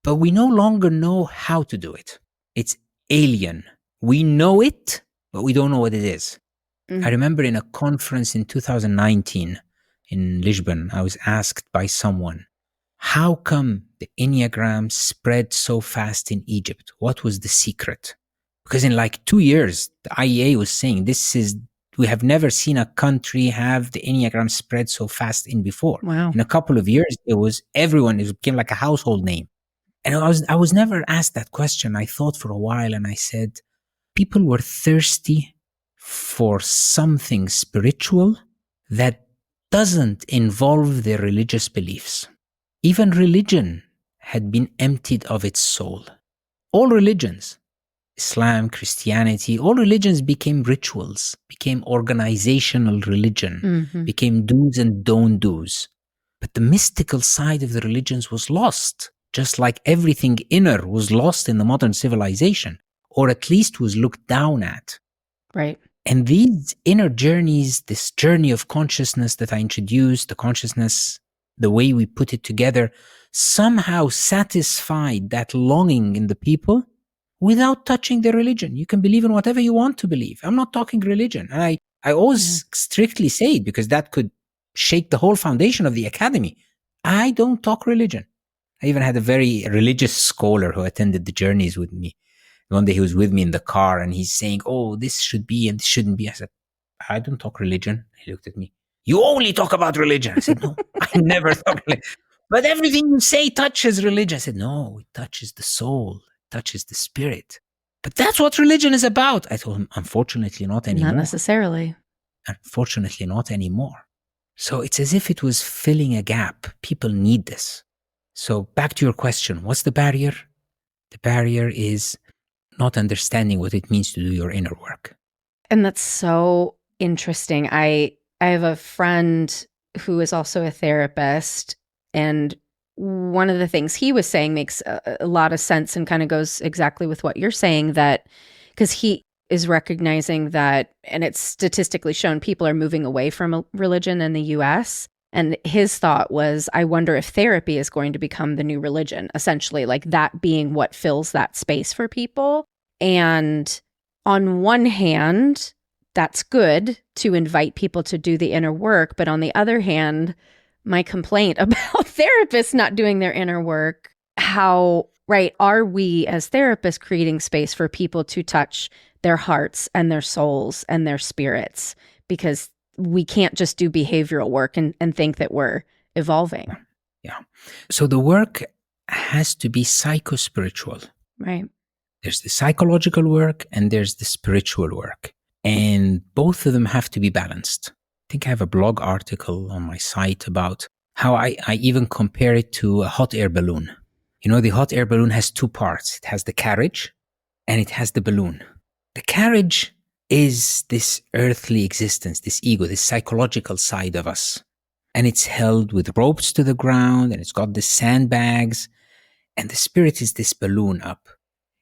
but we no longer know how to do it. It's alien. We know it, but we don't know what it is. I remember in a conference in 2019 in Lisbon, I was asked by someone, how come the Enneagram spread so fast in Egypt? What was the secret? Because in like 2 years, the IEA was saying we have never seen a country have the Enneagram spread so fast in before. Wow. In a couple of years, it became like a household name. And I was never asked that question. I thought for a while and I said, people were thirsty for something spiritual that doesn't involve their religious beliefs. Even religion had been emptied of its soul. All religions, Islam, Christianity, all religions became rituals, became organizational religion, became do's and don't do's. But the mystical side of the religions was lost, just like everything inner was lost in the modern civilization, or at least was looked down at. Right. And these inner journeys, this journey of consciousness that I introduced, the consciousness, the way we put it together, somehow satisfied that longing in the people without touching their religion. You can believe in whatever you want to believe. I'm not talking religion. And I always strictly say it because that could shake the whole foundation of the academy. I don't talk religion. I even had a very religious scholar who attended the journeys with me. One day he was with me in the car and he's saying, oh, this should be and this shouldn't be. I said, I don't talk religion. He looked at me. You only talk about religion. I said, no, I never talk religion. But everything you say touches religion. I said, no, it touches the soul. Touches the spirit. But that's what religion is about. I told him, unfortunately, not anymore. Not necessarily. Unfortunately, not anymore. So it's as if it was filling a gap. People need this. So back to your question, what's the barrier? The barrier is not understanding what it means to do your inner work. And that's so interesting. I have a friend who is also a therapist, And one of the things he was saying makes a lot of sense and kind of goes exactly with what you're saying, that because he is recognizing that, and it's statistically shown, people are moving away from religion in the US. And his thought was, I wonder if therapy is going to become the new religion, essentially, like that being what fills that space for people. And on one hand, that's good to invite people to do the inner work. But on the other hand, my complaint about therapists not doing their inner work, how, right, are we as therapists creating space for people to touch their hearts and their souls and their spirits? Because we can't just do behavioral work and think that we're evolving. Yeah. So the work has to be psycho-spiritual. Right. There's the psychological work and there's the spiritual work. And both of them have to be balanced. I think I have a blog article on my site about how I even compare it to a hot air balloon. You know, the hot air balloon has two parts. It has the carriage and it has the balloon. The carriage is this earthly existence, this ego, this psychological side of us. And it's held with ropes to the ground and it's got the sandbags. And the spirit is this balloon up.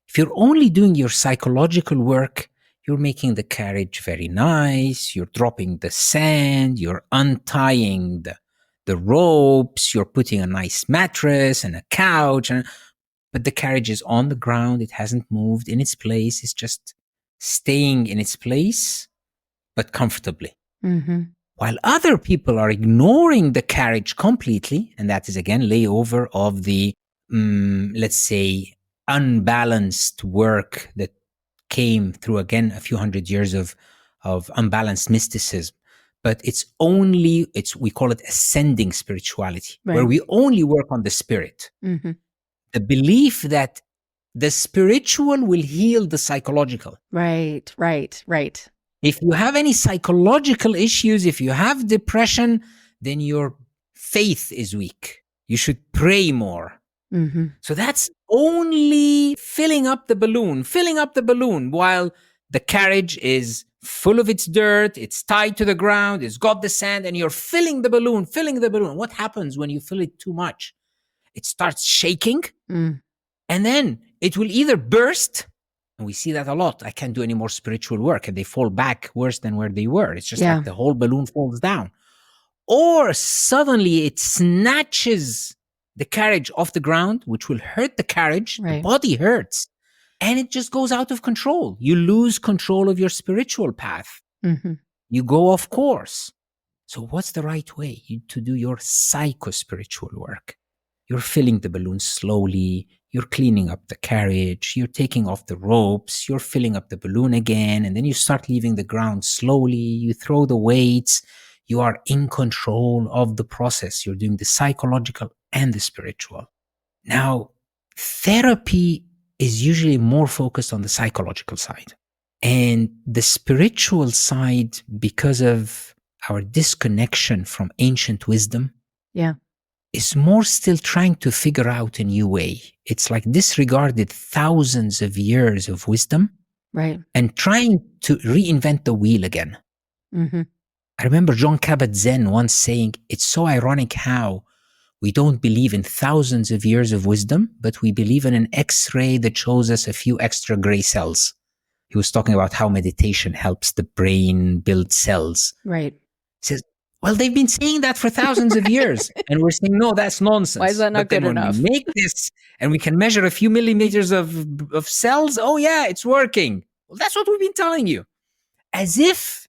If you're only doing your psychological work, you're making the carriage very nice, you're dropping the sand, you're untying the ropes, you're putting a nice mattress and a couch, but the carriage is on the ground, it hasn't moved in its place, it's just staying in its place, but comfortably. Mm-hmm. While other people are ignoring the carriage completely, and that is again layover of the, let's say, unbalanced work that came through again a few hundred years of unbalanced mysticism, but we call it ascending spirituality, right, where we only work on the spirit. Mm-hmm. The belief that the spiritual will heal the psychological. Right. If you have any psychological issues, if you have depression, then your faith is weak. You should pray more. Mm-hmm. So that's only filling up the balloon, while the carriage is full of its dirt, it's tied to the ground, it's got the sand, and you're filling the balloon. What happens when you fill it too much? It starts shaking, and then it will either burst, and we see that a lot. I can't do any more spiritual work, and they fall back worse than where they were. It's just like the whole balloon falls down. Or suddenly it snatches the carriage off the ground, which will hurt the carriage. Right. The body hurts. And it just goes out of control. You lose control of your spiritual path. Mm-hmm. You go off course. So what's the right way to do your psycho-spiritual work? You're filling the balloon slowly. You're cleaning up the carriage. You're taking off the ropes. You're filling up the balloon again. And then you start leaving the ground slowly. You throw the weights. You are in control of the process. You're doing the psychological and the spiritual. Now, therapy is usually more focused on the psychological side. And the spiritual side, because of our disconnection from ancient wisdom, is more still trying to figure out a new way. It's like disregarded thousands of years of wisdom, right, and trying to reinvent the wheel again. Mm-hmm. I remember John Kabat-Zinn once saying, it's so ironic how we don't believe in thousands of years of wisdom, but we believe in an X-ray that shows us a few extra gray cells. He was talking about how meditation helps the brain build cells. Right. He says, well, they've been saying that for thousands of years. And we're saying, no, that's nonsense. Why is that not good enough? When we make this and we can measure a few millimeters of cells, oh yeah, it's working. Well, that's what we've been telling you. As if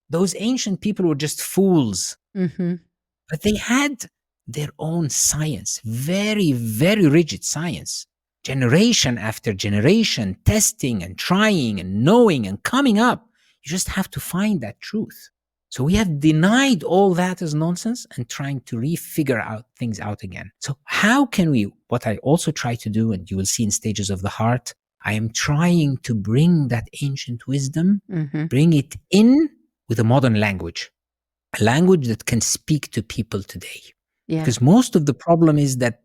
those ancient people were just fools. Mm-hmm. But they had their own science, very, very rigid science. Generation after generation, testing and trying and knowing and coming up. You just have to find that truth. So we have denied all that as nonsense and trying to refigure out things out again. So how can we, what I also try to do, and you will see in Stages of the Heart, I am trying to bring that ancient wisdom, bring it in with a modern language, a language that can speak to people today. Yeah. Because most of the problem is that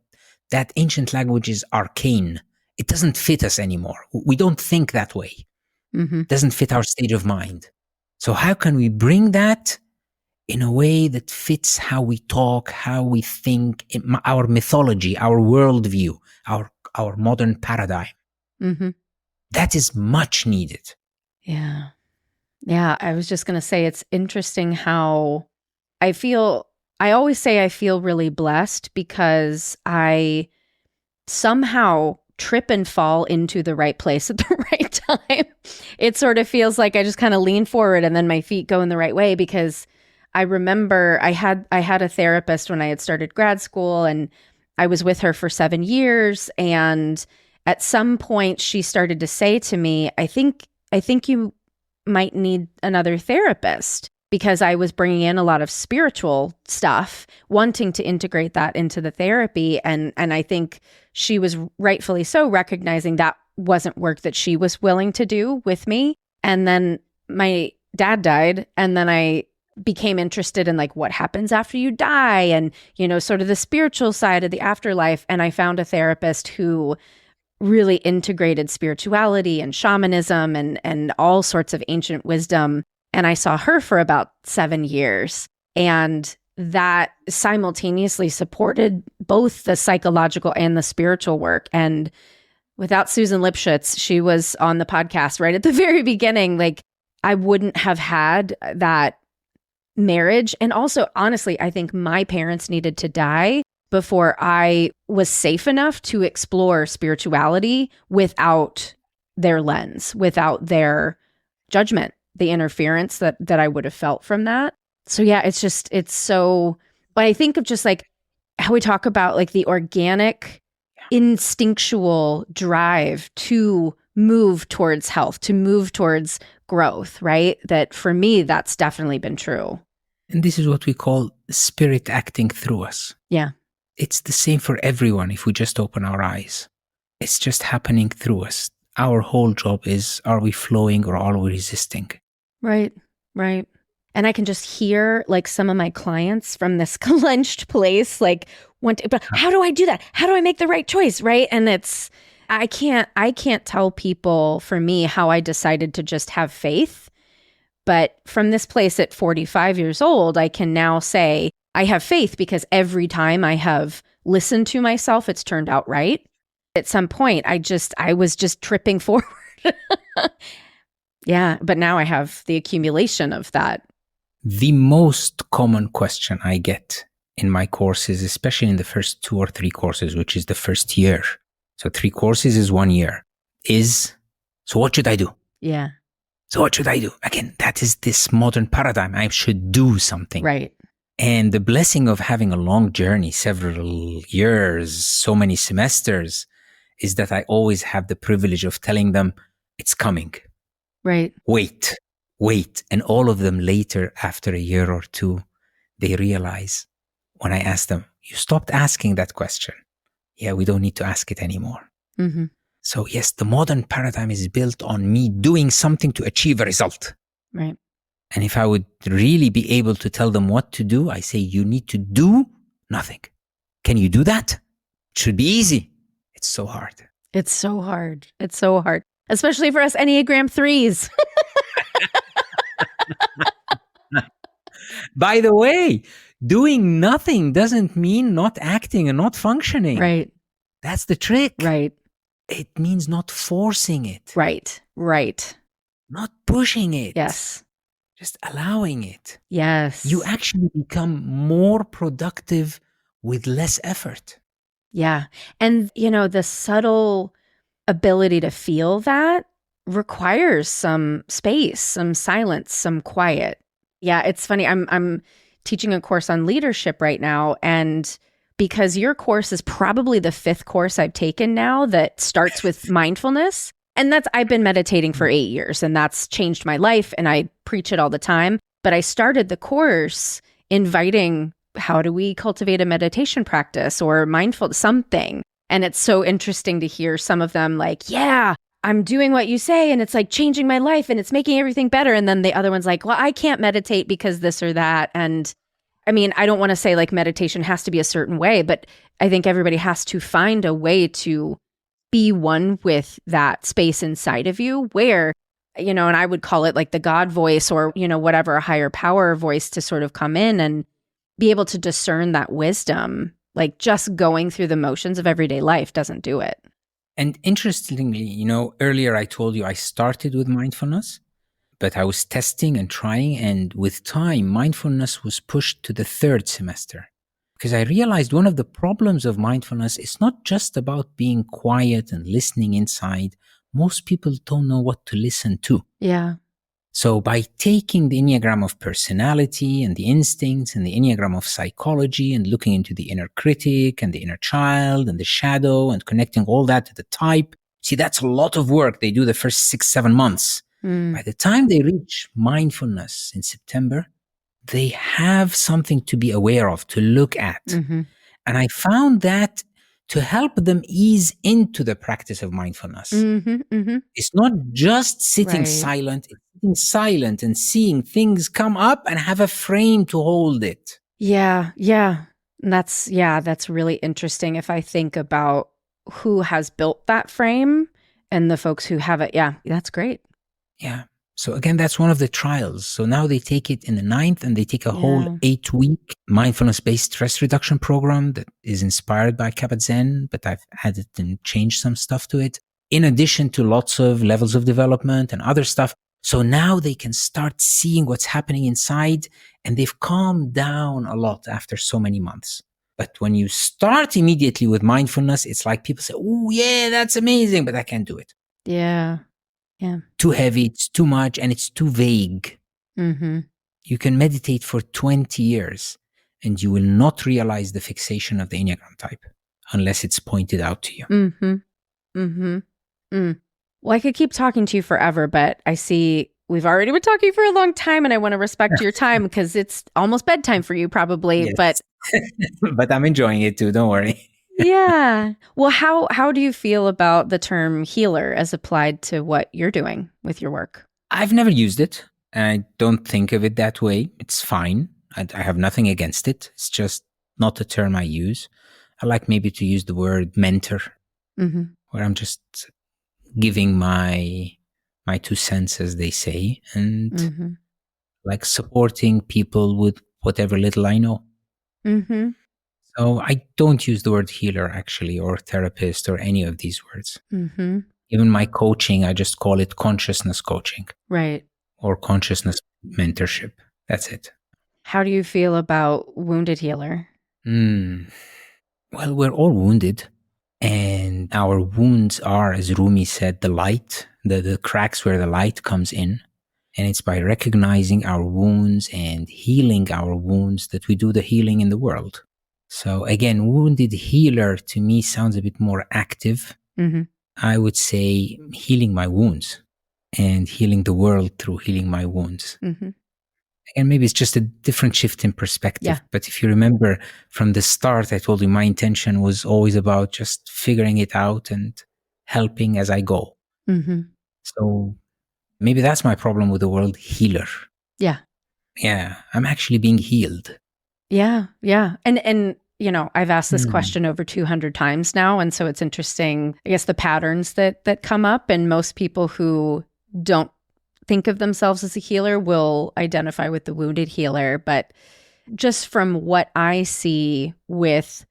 ancient language is arcane. It doesn't fit us anymore. We don't think that way. It doesn't fit our state of mind. So how can we bring that in a way that fits how we talk, how we think, our mythology, our worldview, our modern paradigm. Mm-hmm. That is much needed. Yeah. Yeah. I was just going to say, it's interesting how I always say I feel really blessed because I somehow trip and fall into the right place at the right time. It sort of feels like I just kind of lean forward and then my feet go in the right way, because I remember I had a therapist when I had started grad school, and I was with her for 7 years. And at some point she started to say to me, I think you might need another therapist, because I was bringing in a lot of spiritual stuff, wanting to integrate that into the therapy. And I think she was rightfully so recognizing that wasn't work that she was willing to do with me. And then my dad died, and then I became interested in like what happens after you die, and, you know, sort of the spiritual side of the afterlife. And I found a therapist who really integrated spirituality and shamanism and all sorts of ancient wisdom. And I saw her for about 7 years. And that simultaneously supported both the psychological and the spiritual work. And without Susan Lipschutz, she was on the podcast right at the very beginning, like I wouldn't have had that marriage. And also, honestly, I think my parents needed to die before I was safe enough to explore spirituality without their lens, without their judgment, the interference that I would have felt from that. So yeah, it's so, but I think of just like how we talk about like the organic, instinctual drive to move towards health, to move towards growth, right? That for me, that's definitely been true. And this is what we call spirit acting through us. Yeah. It's the same for everyone if we just open our eyes. It's just happening through us. Our whole job is, are we flowing or are we resisting? Right, right. And I can just hear like some of my clients from this clenched place, like, but how do I do that? How do I make the right choice? Right. And I can't tell people for me how I decided to just have faith. But from this place at 45 years old, I can now say I have faith because every time I have listened to myself, it's turned out right. At some point, I was just tripping forward. Yeah. But now I have the accumulation of that. The most common question I get in my courses, especially in the first 2 or 3 courses, which is the first year. So 3 courses is 1 year, is, so what should I do? Yeah. So what should I do? Again, that is this modern paradigm. I should do something. Right. And the blessing of having a long journey, several years, so many semesters, is that I always have the privilege of telling them it's coming. Right. Wait. And all of them later, after a year or 2, they realize when I ask them, you stopped asking that question. Yeah, we don't need to ask it anymore. Mm-hmm. So yes, the modern paradigm is built on me doing something to achieve a result. Right. And if I would really be able to tell them what to do, I say, you need to do nothing. Can you do that? It should be easy. It's so hard. It's so hard. It's so hard. Especially for us Enneagram 3s. By the way, doing nothing doesn't mean not acting and not functioning. Right. That's the trick. Right. It means not forcing it. Right. Right. Not pushing it. Yes. Just allowing it. Yes. You actually become more productive with less effort. Yeah. And, you know, the subtle ability to feel that requires some space, some silence, some quiet. Yeah, it's funny. I'm teaching a course on leadership right now, and because your course is probably the 5th course I've taken now that starts with mindfulness, and I've been meditating for 8 years, and that's changed my life, and I preach it all the time. But I started the course inviting, how do we cultivate a meditation practice or mindful something? And it's so interesting to hear some of them like, yeah, I'm doing what you say, and it's like changing my life and it's making everything better. And then the other one's like, well, I can't meditate because this or that. And I mean, I don't want to say like meditation has to be a certain way, but I think everybody has to find a way to be one with that space inside of you where and I would call it like the God voice or, whatever, a higher power voice to sort of come in and be able to discern that wisdom. Like just going through the motions of everyday life doesn't do it. And interestingly, earlier I told you I started with mindfulness, but I was testing and trying. And with time, mindfulness was pushed to the 3rd semester. Because I realized one of the problems of mindfulness is not just about being quiet and listening inside. Most people don't know what to listen to. Yeah. So by taking the Enneagram of personality and the instincts and the Enneagram of psychology and looking into the inner critic and the inner child and the shadow and connecting all that to the type, see, that's a lot of work. They do the first 6-7 months. By the time they reach mindfulness in September, they have something to be aware of, to look at. Mm-hmm. And I found that to help them ease into the practice of mindfulness. Mm-hmm, mm-hmm. It's not just sitting Right. silent, it's sitting silent and seeing things come up and have a frame to hold it. Yeah. And that's really interesting if I think about who has built that frame and the folks who have it. Yeah, that's great. Yeah. So again, that's one of the trials. So now they take it in the 9th and they take a whole 8-week mindfulness-based stress reduction program that is inspired by Kabat-Zinn, but I've added and changed some stuff to it, in addition to lots of levels of development and other stuff. So now they can start seeing what's happening inside, and they've calmed down a lot after so many months. But when you start immediately with mindfulness, it's like people say, oh yeah, that's amazing, but I can't do it. Yeah. Too heavy, it's too much, and it's too vague. Mm-hmm. You can meditate for 20 years and you will not realize the fixation of the Enneagram type unless it's pointed out to you. Mm-hmm. Mm-hmm. Well, I could keep talking to you forever, but I see we've already been talking for a long time and I want to respect your time because it's almost bedtime for you probably, Yes. but but I'm enjoying it too, don't worry. yeah. Well, how do you feel about the term healer as applied to what you're doing with your work? I've never used it. I don't think of it that way. It's fine. I have nothing against it. It's just not a term I use. I like maybe to use the word mentor, where I'm just giving my 2 cents, as they say, and like supporting people with whatever little I know. So I don't use the word healer actually, or therapist, or any of these words. Even my coaching, I just call it consciousness coaching. Right. Or consciousness mentorship. That's it. How do you feel about wounded healer? Well, we're all wounded. And our wounds are, as Rumi said, the light, the cracks where the light comes in. And it's by recognizing our wounds and healing our wounds that we do the healing in the world. So again, wounded healer to me sounds a bit more active. I would say healing my wounds and healing the world through healing my wounds. And maybe it's just a different shift in perspective. Yeah. But if you remember from the start, I told you my intention was always about just figuring it out and helping as I go. So maybe that's my problem with the word healer. Yeah. I'm actually being healed. Yeah. And I've asked this question over 200 times now. And so it's interesting, I guess, the patterns that come up. And most people who don't think of themselves as a healer will identify with the wounded healer. But just from what I see with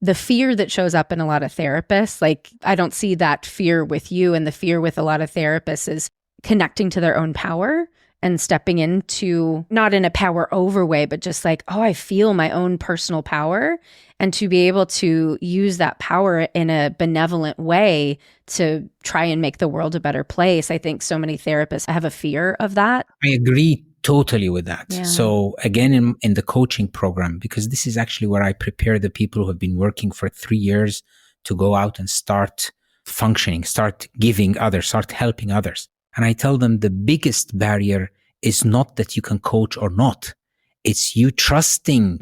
the fear that shows up in a lot of therapists, like I don't see that fear with you, and the fear with a lot of therapists is connecting to their own power and stepping into, not in a power over way, but just like, oh, I feel my own personal power, and to be able to use that power in a benevolent way to try and make the world a better place. I think so many therapists have a fear of that. I agree totally with that. Yeah. So again, in the coaching program, because this is actually where I prepare the people who have been working for 3 years to go out and start functioning, start giving others, start helping others. And I tell them the biggest barrier is not that you can coach or not. It's you trusting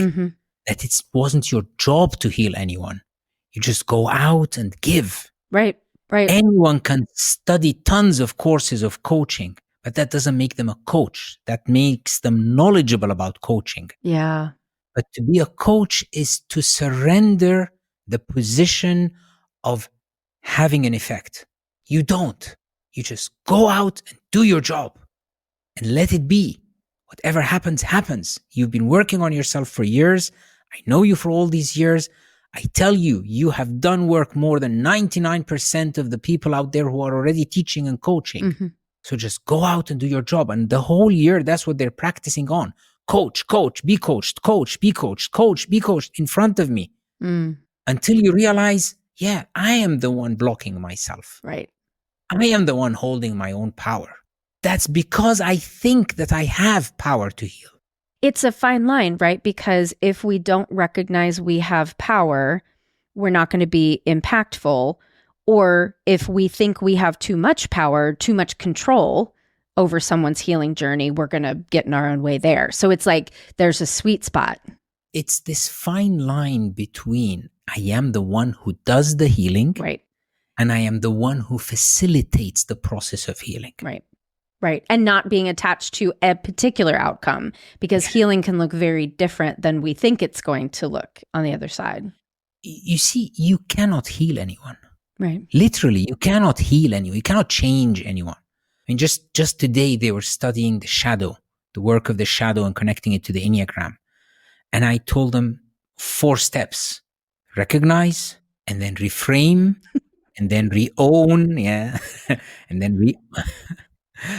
that it wasn't your job to heal anyone. You just go out and give. Right. Anyone can study tons of courses of coaching, but that doesn't make them a coach. That makes them knowledgeable about coaching. Yeah. But to be a coach is to surrender the position of having an effect. You don't. You just go out and do your job and let it be. Whatever happens, happens. You've been working on yourself for years. I know you for all these years. I tell you, you have done work more than 99% of the people out there who are already teaching and coaching. Mm-hmm. So just go out and do your job. And the whole year, that's what they're practicing on. Coach, be coached, coach, be coached, coach, be coached in front of me. Until you realize, yeah, I am the one blocking myself. Right. I am the one holding my own power. That's because I think that I have power to heal. It's a fine line, right? Because if we don't recognize we have power, we're not going to be impactful. Or if we think we have too much power, too much control over someone's healing journey, we're going to get in our own way there. So it's like there's a sweet spot. It's this fine line between I am the one who does the healing, right, and I am the one who facilitates the process of healing. Right. Right. And not being attached to a particular outcome, because healing can look very different than we think it's going to look on the other side. You see, you cannot heal anyone. Right. Literally, you cannot heal anyone. You cannot change anyone. I mean, just today they were studying the shadow, the work of the shadow, and connecting it to the Enneagram. And I told them 4 steps: recognize, and then reframe, and then re-own, and then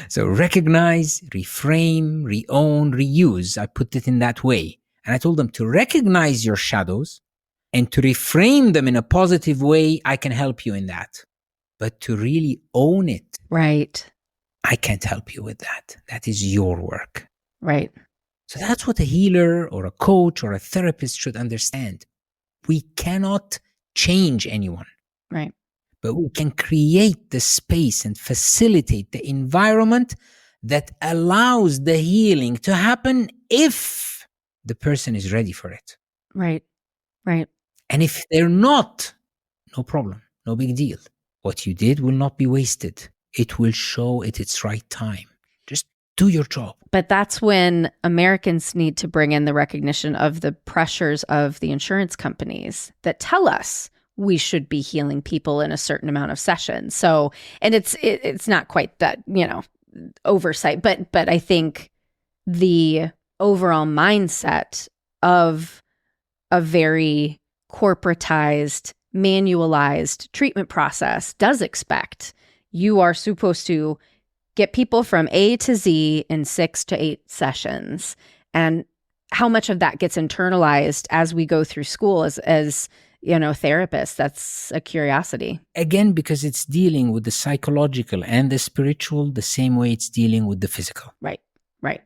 So recognize, reframe, re-own, reuse. I put it in that way. And I told them to recognize your shadows and to reframe them in a positive way. I can help you in that. But to really own it, right, I can't help you with that. That is your work. Right. So that's what a healer or a coach or a therapist should understand. We cannot change anyone. Right. But we can create the space and facilitate the environment that allows the healing to happen if the person is ready for it. Right. Right. And if they're not, no problem, no big deal. What you did will not be wasted. It will show at its right time. Just do your job. But that's when Americans need to bring in the recognition of the pressures of the insurance companies that tell us we should be healing people in a certain amount of sessions. So, and it's not quite that, oversight, but I think the overall mindset of a very corporatized, manualized treatment process does expect you are supposed to get people from A to Z in 6 to 8 sessions. And how much of that gets internalized as we go through school as therapists, that's a curiosity. Again, because it's dealing with the psychological and the spiritual the same way it's dealing with the physical. Right, right.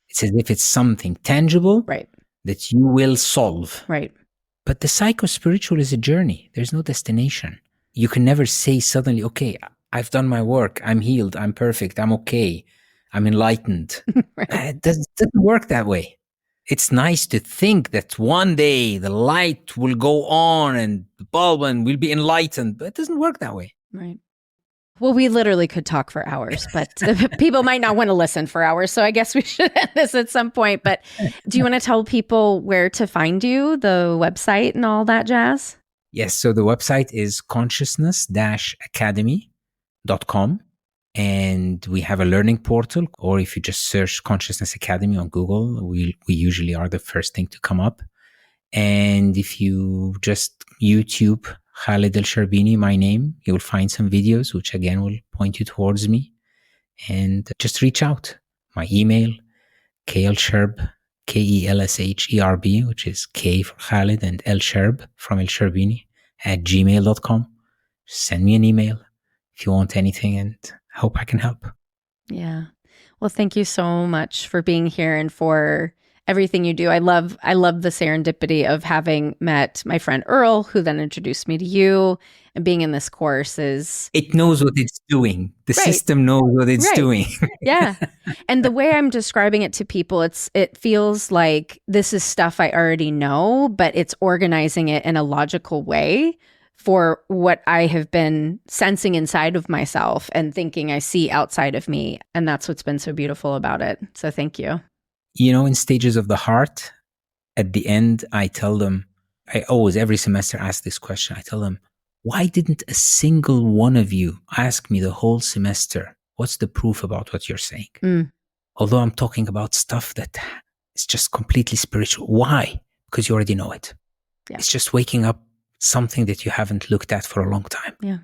It's as if it's something tangible, right, that you will solve. Right. But the psycho-spiritual is a journey. There's no destination. You can never say suddenly, okay, I've done my work, I'm healed, I'm perfect, I'm okay, I'm enlightened. Right. It doesn't work that way. It's nice to think that one day the light will go on and the bulb and we'll be enlightened, but it doesn't work that way. Right. Well, we literally could talk for hours, but people might not want to listen for hours. So I guess we should end this at some point. But do you want to tell people where to find you, the website and all that jazz? Yes. So the website is consciousness-academy.com. And we have a learning portal, or if you just search Consciousness Academy on Google, we usually are the first thing to come up. And if you just YouTube Khaled ElSherbini, my name, you will find some videos, which again will point you towards me. And just reach out. My email, KElSherb, KElSherb, which is K for Khaled and ElSherb from ElSherbini @gmail.com. Send me an email if you want anything, and I hope I can help. Yeah. Well, thank you so much for being here and for everything you do. I love the serendipity of having met my friend Earl, who then introduced me to you, and being in this course is... It knows what it's doing. The system knows what it's doing. Yeah. And the way I'm describing it to people, it feels like this is stuff I already know, but it's organizing it in a logical way for what I have been sensing inside of myself and thinking I see outside of me. And that's what's been so beautiful about it. So thank you. In Stages of the Heart, at the end, I tell them, I always, every semester, ask this question. I tell them, Why didn't a single one of you ask me the whole semester, what's the proof about what you're saying? Although I'm talking about stuff that is just completely spiritual. Why? Because you already know it. Yeah. It's just waking up something that you haven't looked at for a long time. Yeah.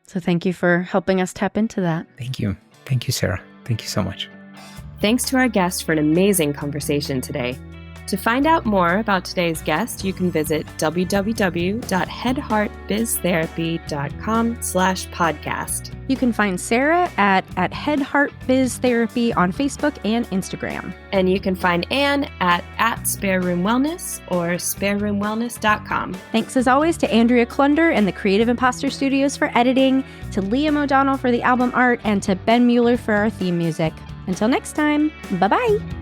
So thank you for helping us tap into that. Thank you. Thank you, Sarah. Thank you so much. Thanks to our guest for an amazing conversation today. To find out more about today's guest, you can visit www.headheartbiztherapy.com/podcast. You can find Sarah at headheartbiztherapy on Facebook and Instagram. And you can find Anne at Spare Room Wellness or spareroomwellness.com. Thanks as always to Andrea Klunder and the Creative Imposter Studios for editing, to Liam O'Donnell for the album art, and to Ben Mueller for our theme music. Until next time, bye-bye.